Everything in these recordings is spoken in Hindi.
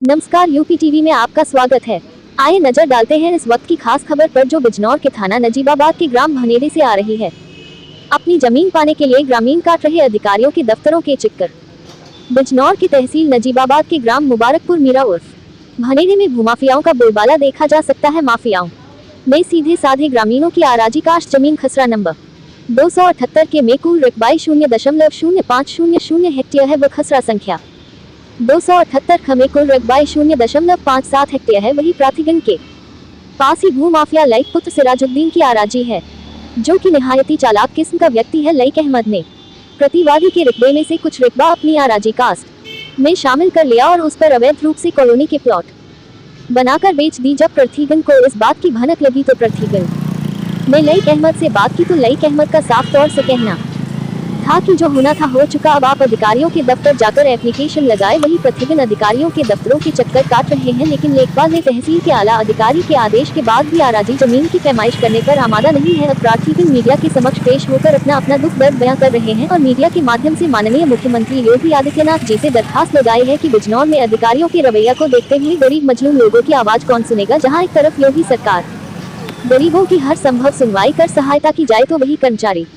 नमस्कार, यूपी टीवी में आपका स्वागत है। आइए नजर डालते हैं इस वक्त की खास खबर पर जो बिजनौर के थाना नजीबाबाद के ग्राम भनेड़े से आ रही है। अपनी जमीन पाने के लिए ग्रामीण काट रहे अधिकारियों के दफ्तरों के चक्कर। बिजनौर की तहसील नजीबाबाद के ग्राम मुबारकपुर मीरा उर्फ भनेड़े में भूमाफियाओं का बोलबाला देखा जा सकता है। माफियाओं में सीधे साधे ग्रामीणों की आराजी काश्त जमीन खसरा नंबर 278 के में कुल रकबाई 0.0500 हेक्टेयर है। वह खसरा संख्या 278 खमे कुल रकबाई 0.57 हेक्टेयर है। वही प्राथिगन के पास ही भू माफिया लईक पुत्र सिराजुद्दीन की आराजी है, जो कि निहायती चालाक किस्म का व्यक्ति है। लईक अहमद ने प्रतिवादी के रकबे में से कुछ रकबा अपनी आराजी कास्ट में शामिल कर लिया और उस पर अवैध रूप से कॉलोनी के प्लॉट बनाकर बेच दी। जब प्राथिगन को इस बात की भनक लगी तो प्राथिगन ने लईक अहमद से बात की तो लईक अहमद का साफ तौर से कहना था कि जो होना था हो चुका, अब आप अधिकारियों के दफ्तर जाकर एप्लीकेशन लगाए। वही प्रतिदिन अधिकारियों के दफ्तरों के चक्कर काट रहे हैं, लेकिन लेखपाल ने तहसील के आला अधिकारी के आदेश के बाद भी आराजी जमीन की पैमाइश करने पर आमादा नहीं है। अब प्रतिदिन मीडिया के समक्ष पेश होकर अपना दुख दर्द बयां कर रहे हैं और मीडिया के माध्यम से माननीय मुख्यमंत्री योगी आदित्यनाथ जी से दरखास्त लगाई है कि बिजनौर में अधिकारियों के रवैया को देखते हुए गरीब मजलूम लोगों की आवाज कौन सुनेगा। जहाँ एक तरफ योगी सरकार गरीबों की हर संभव सुनवाई कर सहायता की जाए, तो वही कर्मचारी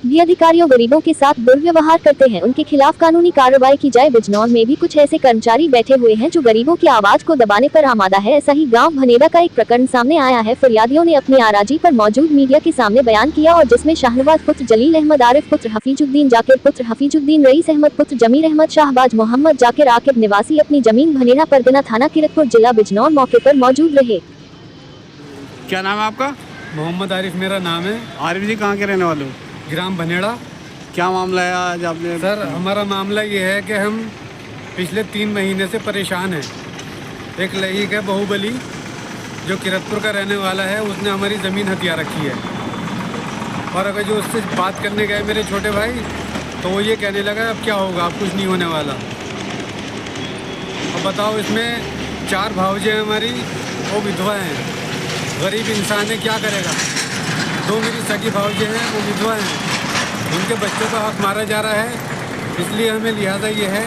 भी अधिकारियों गरीबों के साथ दुर्व्यवहार करते हैं, उनके खिलाफ कानूनी कार्रवाई की जाए। बिजनौर में भी कुछ ऐसे कर्मचारी बैठे हुए हैं जो गरीबों की आवाज को दबाने पर आमादा है। ऐसा ही गांव भनेड़ा का एक प्रकरण सामने आया है। फरियादियों ने अपनी आराजी पर मौजूद मीडिया के सामने बयान किया और जिसमें शाहनवाज पुत्र जलील अहमद, आरिफ पुत्र हफीजुद्दीन, जाकिर पुत्र हफीजुद्दीन, रईस अहमद पुत्र जमीर अहमद, शाहबाज मोहम्मद, जाकिर आकिब निवासी अपनी जमीन भनेड़ा परगना थाना किरतपुर जिला बिजनौर मौके पर मौजूद रहे। क्या नाम है आपका? मोहम्मद आरिफ मेरा नाम है। आरिफ जी कहाँ के रहने वाले हो? ग्राम भनेड़ा। क्या मामला है आज आपने? सर, हमारा मामला ये है कि हम पिछले 3 महीने से परेशान हैं। एक लईक है बाहुबली, जो किरतपुर का रहने वाला है, उसने हमारी ज़मीन हथिया रखी है। और अगर जो उससे बात करने गए मेरे छोटे भाई, तो वो ये कहने लगा अब क्या होगा, अब कुछ नहीं होने वाला। अब बताओ, इसमें 4 भावजे हैं हमारी, वो विधवा हैं। गरीब इंसान है, क्या करेगा। 2 मेरी सगी भावजे हैं, वो विधवा हैं, उनके बच्चों का हक मारा जा रहा है। इसलिए हमें लिहाजा ये है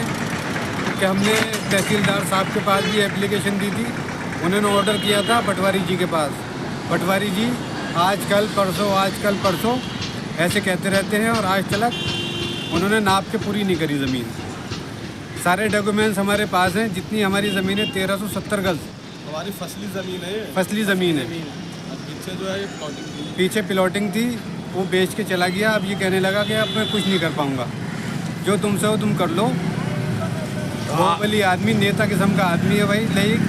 कि हमने तहसीलदार साहब के पास भी एप्लीकेशन दी थी। उन्होंने ऑर्डर किया था पटवारी जी के पास। पटवारी जी आज कल परसों ऐसे कहते रहते हैं और आज तक उन्होंने नाप के पूरी नहीं करी ज़मीन। सारे डॉक्यूमेंट्स हमारे पास हैं। जितनी हमारी ज़मीन है 1370 गज हमारी फसली ज़मीन है। फसली ज़मीन है। पीछे जो है ये प्लॉटिंग थी। पीछे प्लॉटिंग थी, वो बेच के चला गया। अब ये कहने लगा कि अब मैं कुछ नहीं कर पाऊँगा, जो तुमसे हो तुम कर लो। बाहुबली आदमी, नेता किस्म का आदमी है भाई लईक।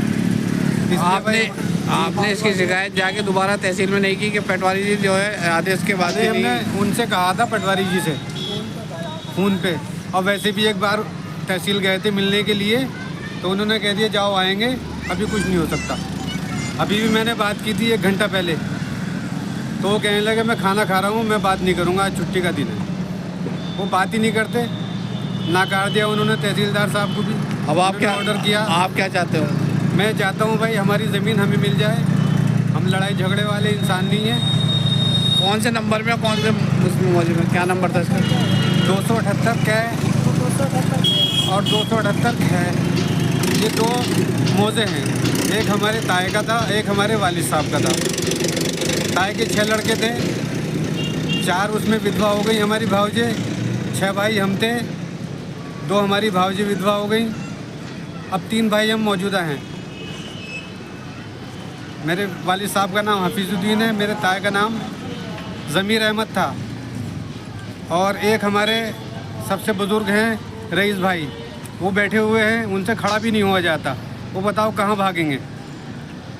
आपने इसकी शिकायत जाके दोबारा तहसील में नहीं की कि पटवारी जी जो है आदेश के बाद? हमने उनसे कहा था पटवारी जी से फ़ोन पे, और वैसे भी एक बार तहसील गए थे मिलने के लिए, तो उन्होंने कह दिया जाओ आएंगे, अभी कुछ नहीं हो सकता। अभी भी मैंने बात की थी 1 घंटा पहले, तो वो कहने लगे मैं खाना खा रहा हूँ, मैं बात नहीं करूँगा, आज छुट्टी का दिन है। वो बात ही नहीं करते, नाकार दिया उन्होंने तहसीलदार साहब को भी। अब आप क्या ऑर्डर किया? आप क्या चाहते हो? मैं चाहता हूँ भाई हमारी ज़मीन हमें मिल जाए। हम लड़ाई झगड़े वाले इंसान नहीं हैं। कौन से नंबर में, कौन से मुस्लिम मौजूद में, क्या नंबर था इसका? 278 का और 278 है। ये 2 मौजे हैं, एक हमारे ताए का था, एक हमारे वालिद साहब का था। ताए के 6 लड़के थे, 4 उसमें विधवा हो गई हमारी भावजे, 6 भाई हम थे, 2 हमारी भावजे विधवा हो गई। अब 3 भाई हम मौजूदा हैं। मेरे वालिद साहब का नाम हफीजुद्दीन है, मेरे ताए का नाम जमीर अहमद था, और एक हमारे सबसे बुज़ुर्ग हैं रईस भाई, वो बैठे हुए हैं, उनसे खड़ा भी नहीं हुआ जाता। वो बताओ कहाँ भागेंगे।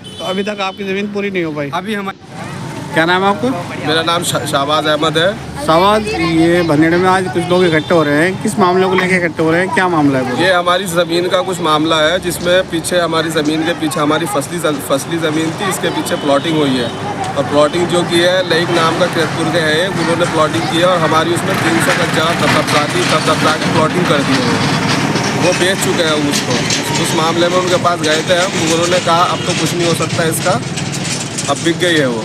तो अभी तक आपकी ज़मीन पूरी नहीं हो पाई? अभी हमारे क्या नाम है आपको? मेरा नाम शाहबाज अहमद है। शाहबाज, ये भनेड़े में आज कुछ लोग इकट्ठे हो रहे हैं, किस मामले को लेकर इकट्ठे हो रहे हैं, क्या मामला है वो? ये हमारी ज़मीन का कुछ मामला है, जिसमें पीछे हमारी ज़मीन के पीछे हमारी फसली ज़मीन थी, इसके पीछे प्लॉटिंग हुई है। और प्लॉटिंग जो की है लईक नाम का किरतपुर के है, उन्होंने प्लॉटिंग की है और हमारी उसमें 300 गज जगह तब्दील की प्लॉटिंग कर दी है। वो बेच चुके हैं उसको। उस मामले में उनके पास गए थे हम, उन्होंने कहा अब तो कुछ नहीं हो सकता इसका, अब बिक गई है वो।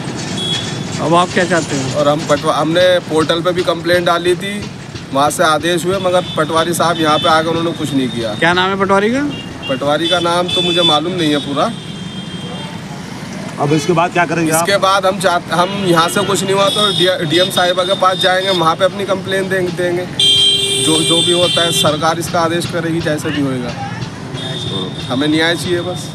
अब आप क्या चाहते हैं? और हमने पोर्टल पे भी कंप्लेंट डाली थी, वहाँ से आदेश हुए, मगर पटवारी साहब यहाँ पे आकर उन्होंने कुछ नहीं किया। क्या नाम है पटवारी का? पटवारी का नाम तो मुझे मालूम नहीं है पूरा। अब इसके बाद क्या करेंगे आप? इसके बाद हम यहाँ से कुछ नहीं हुआ तो डीएम साहिबा के पास जाएंगे, वहाँ पे अपनी कंप्लेन देंगे। जो भी होता है सरकार इसका आदेश करेगी, जैसे भी होएगा। हमें न्याय चाहिए बस।